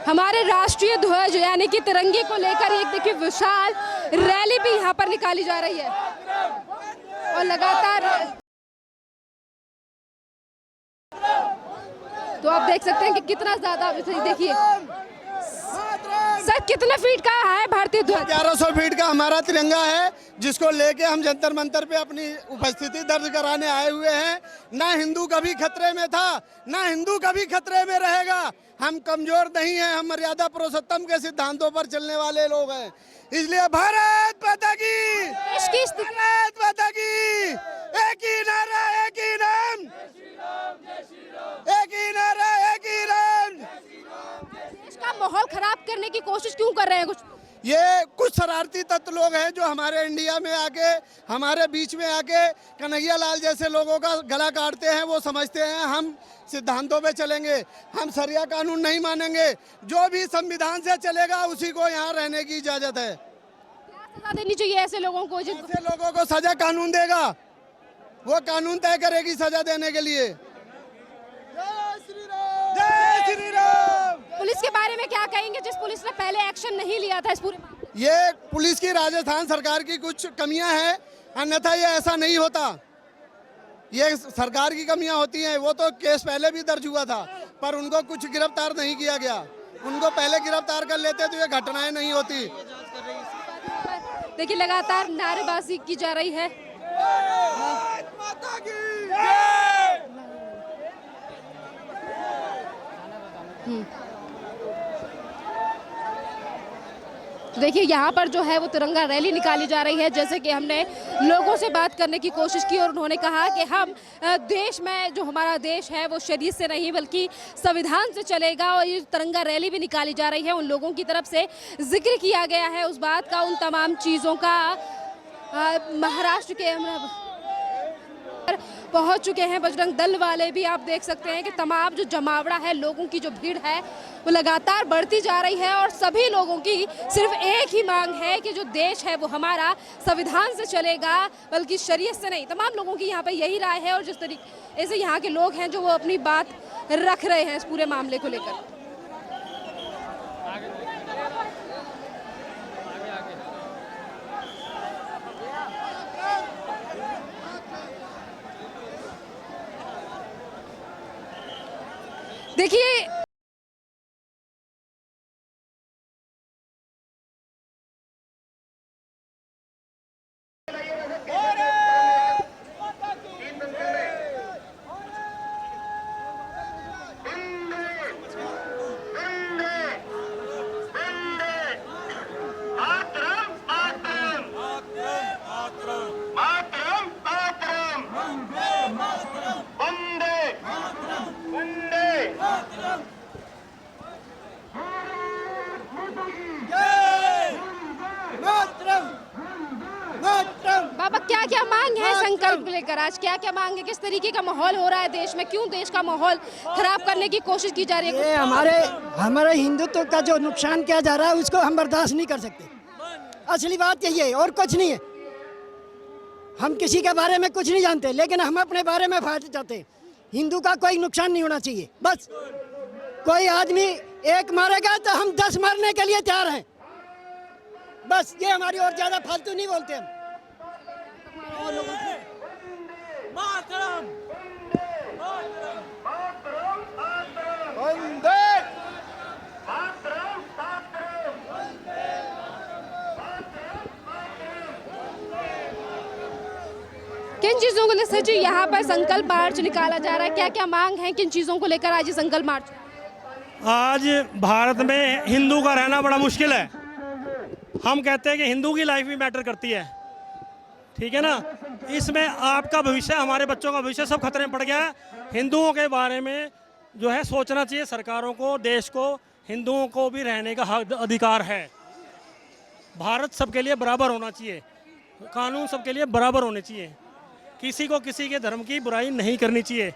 हमारे राष्ट्रीय ध्वज यानी कि तिरंगे को लेकर एक देखिए विशाल रैली भी यहाँ पर निकाली जा रही है और लगातार तो आप देख सकते हैं कि कितना ज्यादा देखिए सर कितने फीट का है भारतीय ध्वज? 1100 फीट का हमारा तिरंगा है, जिसको लेके हम जंतर मंतर पे अपनी उपस्थिति दर्ज कराने आए हुए हैं। ना हिंदू कभी खतरे में था, ना हिंदू कभी खतरे में रहेगा। हम कमजोर नहीं हैं, हम मर्यादा पुरुषोत्तम के सिद्धांतों पर चलने वाले लोग हैं। इसलिए भारत माता की, भारत माता की, एक ही नारा एक ही नाम, एक ही नारा एक ही नाम। देश का माहौल खराब करने की कोशिश क्यों कर रहे हैं कुछ शरारती तत्व लोग हैं जो हमारे इंडिया में आके, हमारे बीच में आके कन्हैया लाल जैसे लोगों का गला काटते हैं। वो समझते हैं हम सिद्धांतों पे चलेंगे, हम शरिया कानून नहीं मानेंगे। जो भी संविधान से चलेगा उसी को यहाँ रहने की इजाजत है। क्या सजा देनी चाहिए ऐसे लोगों को? ऐसे लोगों को सजा कानून देगा, वो कानून तय करेगी सजा देने के लिए। जय श्री राम, जय श्री राम। पुलिस के बारे में क्या कहेंगे जिस पुलिस ने पहले एक्शन नहीं लिया था इस पूरे मामले में? ये पुलिस की राजस्थान सरकार की कुछ कमियां हैं, अन्यथा ये ऐसा नहीं होता। ये सरकार की कमियां होती हैं। वो तो केस पहले भी दर्ज हुआ था, पर उनको कुछ गिरफ्तार नहीं किया गया। उनको पहले गिरफ्तार कर लेते तो ये घटनाएं नहीं होती। देखिए लगातार नारेबाजी की जा रही है। तो देखिए यहाँ पर जो है वो तिरंगा रैली निकाली जा रही है। जैसे कि हमने लोगों से बात करने की कोशिश की और उन्होंने कहा कि हम देश में जो हमारा देश है वो शरीयत से नहीं बल्कि संविधान से चलेगा। और ये तिरंगा रैली भी निकाली जा रही है, उन लोगों की तरफ से जिक्र किया गया है उस बात का, उन तमाम चीज़ों का। महाराष्ट्र के पहुंच चुके हैं बजरंग दल वाले भी। आप देख सकते हैं कि तमाम जो जमावड़ा है, लोगों की जो भीड़ है वो लगातार बढ़ती जा रही है और सभी लोगों की सिर्फ एक ही मांग है कि जो देश है वो हमारा संविधान से चलेगा बल्कि शरीयत से नहीं। तमाम लोगों की यहाँ पे यही राय है और जिस तरीके से यहाँ के लोग हैं जो वो अपनी बात रख रहे हैं इस पूरे मामले को लेकर। देखिए बाबा क्या क्या मांग है संकल्प लेकर? आज क्या क्या मांग है? किस तरीके का माहौल हो रहा है देश में? क्यों देश का माहौल खराब करने की कोशिश की जा रही है? ये हमारे हिंदुत्व का जो नुकसान किया जा रहा है उसको हम बर्दाश्त नहीं कर सकते। असली बात यही है और कुछ नहीं है। हम किसी के बारे में कुछ नहीं जानते, लेकिन हम अपने बारे में फायदे चाहते हैं। हिंदू का कोई नुकसान नहीं होना चाहिए। बस कोई आदमी एक मारेगा तो हम 10 मारने के लिए तैयार हैं। बस ये हमारी, और ज्यादा फालतू नहीं बोलते हम। किन चीजों को लेकर जी यहाँ पर संकल्प मार्च निकाला जा रहा है? क्या क्या मांग है? किन चीजों को लेकर आज ये संकल्प मार्च? आज भारत में हिंदू का रहना बड़ा मुश्किल है। हम कहते हैं कि हिंदू की लाइफ भी मैटर करती है, ठीक है ना। इसमें आपका भविष्य, हमारे बच्चों का भविष्य सब खतरे में पड़ गया है। हिंदुओं के बारे में जो है सोचना चाहिए सरकारों को, देश को। हिंदुओं को भी रहने का हक अधिकार है। भारत सबके लिए बराबर होना चाहिए, कानून सबके लिए बराबर होने चाहिए। किसी को किसी के धर्म की बुराई नहीं करनी चाहिए।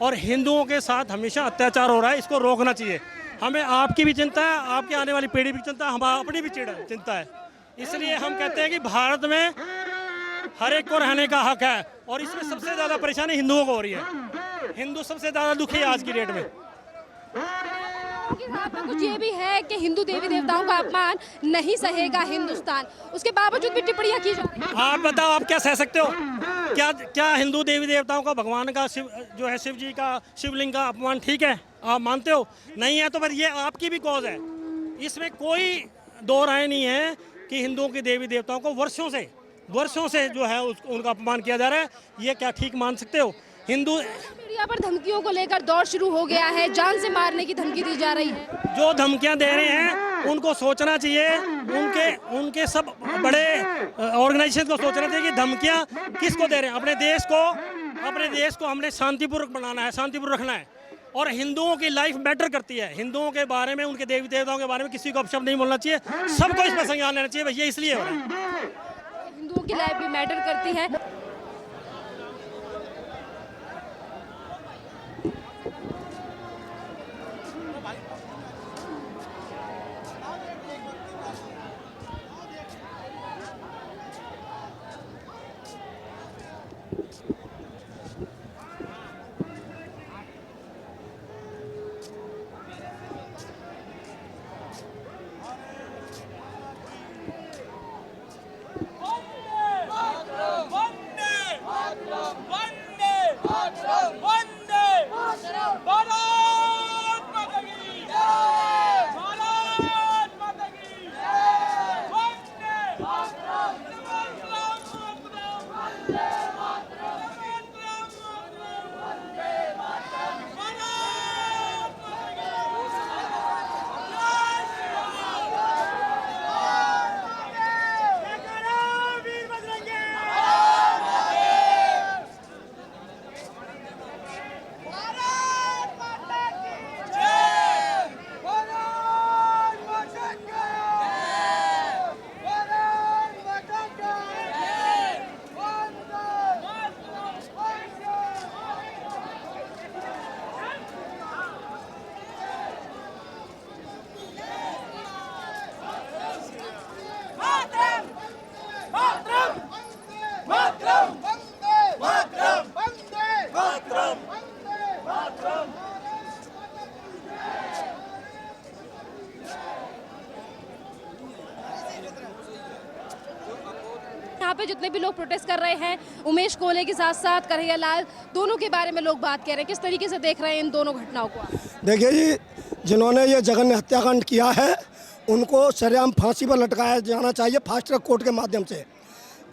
और हिंदुओं के साथ हमेशा अत्याचार हो रहा है, इसको रोकना चाहिए। हमें आपकी भी चिंता है, आपके आने वाली पीढ़ी भी चिंता है, हमारी अपनी भी चिंता है। इसलिए हम कहते हैं कि भारत में हर एक को रहने का हक है। और इसमें सबसे ज़्यादा परेशानी हिंदुओं को हो रही है। हिंदू सबसे ज़्यादा दुखी है आज की डेट में। नेताओं के साथ में कुछ ये भी है कि हिंदू देवी देवताओं का अपमान नहीं सहेगा हिंदुस्तान, उसके बावजूद भी टिप्पणियां की जा रही हैं। आप बताओ, आप क्या सह सकते हो? क्या क्या हिंदू देवी देवताओं का, भगवान का, जो है शिव जी का, शिवलिंग का अपमान ठीक है? आप मानते हो? नहीं है तो फिर ये आपकी भी कॉज है। इसमें कोई दो राय नहीं है कि हिंदुओं के देवी देवताओं को वर्षों से जो है उनका अपमान किया जा रहा है। ये क्या ठीक मान सकते हो? हिंदू मीडिया पर धमकियों को लेकर दौर शुरू हो गया है, जान से मारने की धमकी दी जा रही है। जो धमकियां दे रहे हैं उनको सोचना चाहिए, उनके सब बड़े ऑर्गेनाइजेशन को सोचना चाहिए कि धमकियां किसको दे रहे हैं। अपने देश को हमने शांतिपूर्वक बनाना है, शांतिपूर्वक रखना है, और हिंदुओं की लाइफ मैटर करती है। हिंदुओं के बारे में, उनके देवी देवताओं के बारे में किसी को अपशब्द नहीं बोलना चाहिए, सबको इसमें संज्ञान लेना चाहिए। भैया इसलिए हो रहा है, हिंदुओं की लाइफ भी मैटर करती है। यहाँ पे जितने भी लोग प्रोटेस्ट कर रहे हैं, उमेश कोले के साथ साथ कन्हैया लाल, दोनों के बारे में लोग बात कह रहे हैं। किस तरीके से देख रहे हैं इन दोनों घटनाओं को? देखिए जी, जिन्होंने ये जघन्य हत्याकांड किया है उनको सरेआम फांसी पर लटकाया जाना चाहिए फास्ट ट्रैक कोर्ट के माध्यम से।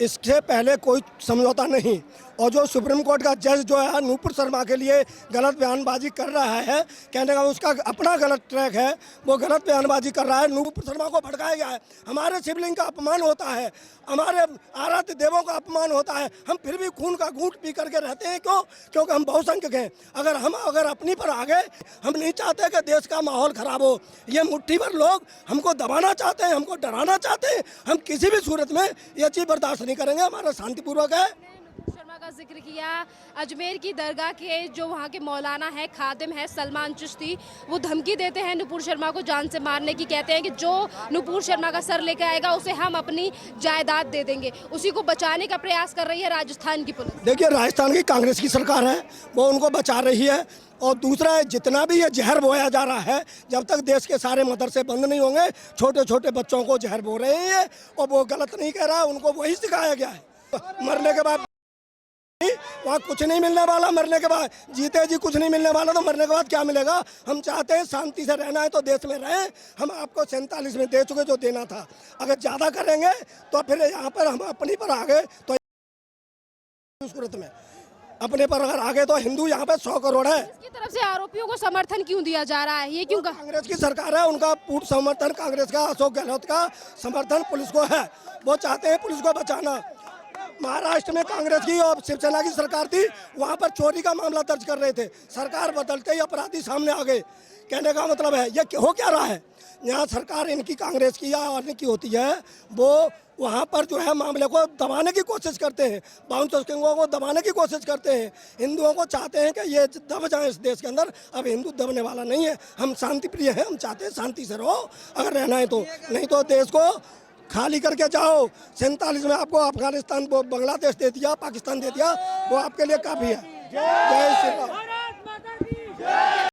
इससे पहले कोई समझौता नहीं। और जो सुप्रीम कोर्ट का जज जो है नूपुर शर्मा के लिए गलत बयानबाजी कर रहा है, कहने का उसका अपना गलत ट्रैक है, वो गलत बयानबाजी कर रहा है। नूपुर शर्मा को भड़काया गया है, हमारे शिवलिंग का अपमान होता है, हमारे आराध्य देवों का अपमान होता है। हम फिर भी खून का घूंट पी करके रहते हैं। क्यों? क्योंकि हम बहुसंख्यक हैं। अगर अपनी पर आ गए, हम नहीं चाहते कि देश का माहौल खराब हो। ये मुट्ठी भर लोग हमको दबाना चाहते हैं, हमको डराना चाहते हैं। हम किसी भी सूरत में ये चीज़ बर्दाश्त नहीं करेंगे। हमारा शांतिपूर्वक है। शर्मा का जिक्र किया, अजमेर की दरगाह के जो वहाँ के मौलाना है, खादिम है सलमान चिश्ती, वो धमकी देते हैं नुपुर शर्मा को जान से मारने की। कहते हैं कि जो नुपुर शर्मा का सर लेकर आएगा उसे हम अपनी जायदाद दे देंगे। उसी को बचाने का प्रयास कर रही है राजस्थान की पुलिस। देखिए, राजस्थान की कांग्रेस की सरकार है, वो उनको बचा रही है। और दूसरा, जितना भी ये जहर बोया जा रहा है, जब तक देश के सारे मदरसे बंद नहीं होंगे, छोटे छोटे बच्चों को जहर बो रहे हैं। और वो गलत नहीं कह रहा, उनको वही सिखाया गया है। मरने के बाद वहाँ कुछ नहीं मिलने वाला, मरने के बाद जीते जी कुछ नहीं मिलने वाला, तो मरने के बाद क्या मिलेगा? हम चाहते हैं शांति से रहना है तो देश में रहें। हम आपको 47 में दे चुके जो देना था। अगर ज़्यादा करेंगे तो फिर यहाँ पर हम अपनी पर आ गए तो सूरत में अपने पर अगर आगे तो हिंदू यहाँ पे 100 करोड़ है। इसकी तरफ से आरोपियों को समर्थन क्यों दिया जा रहा है? ये क्यों? कांग्रेस की सरकार है, उनका पूर्ण समर्थन कांग्रेस का, अशोक गहलोत का समर्थन पुलिस को है। वो चाहते हैं पुलिस को बचाना। महाराष्ट्र में कांग्रेस की और शिवसेना की सरकार थी, वहाँ पर चोरी का मामला दर्ज कर रहे थे। सरकार बदलते ही अपराधी सामने आ गए। कहने का मतलब है ये हो क्या रहा है? यहाँ सरकार इनकी कांग्रेस की या अन्य की होती है, वो वहाँ पर जो है मामले को दबाने की कोशिश करते हैं, बाउंसर्स को दबाने की कोशिश करते हैं। हिंदुओं को चाहते हैं कि ये दब जाए इस देश के अंदर। अब हिंदू दबने वाला नहीं है। हम शांति प्रिय हैं, हम चाहते हैं शांति से रहो अगर रहना है तो, नहीं तो देश को खाली करके जाओ। 47 में आपको अफगानिस्तान, बांग्लादेश दे दिया, पाकिस्तान दे दिया, वो आपके लिए काफ़ी है। जय श्री राम।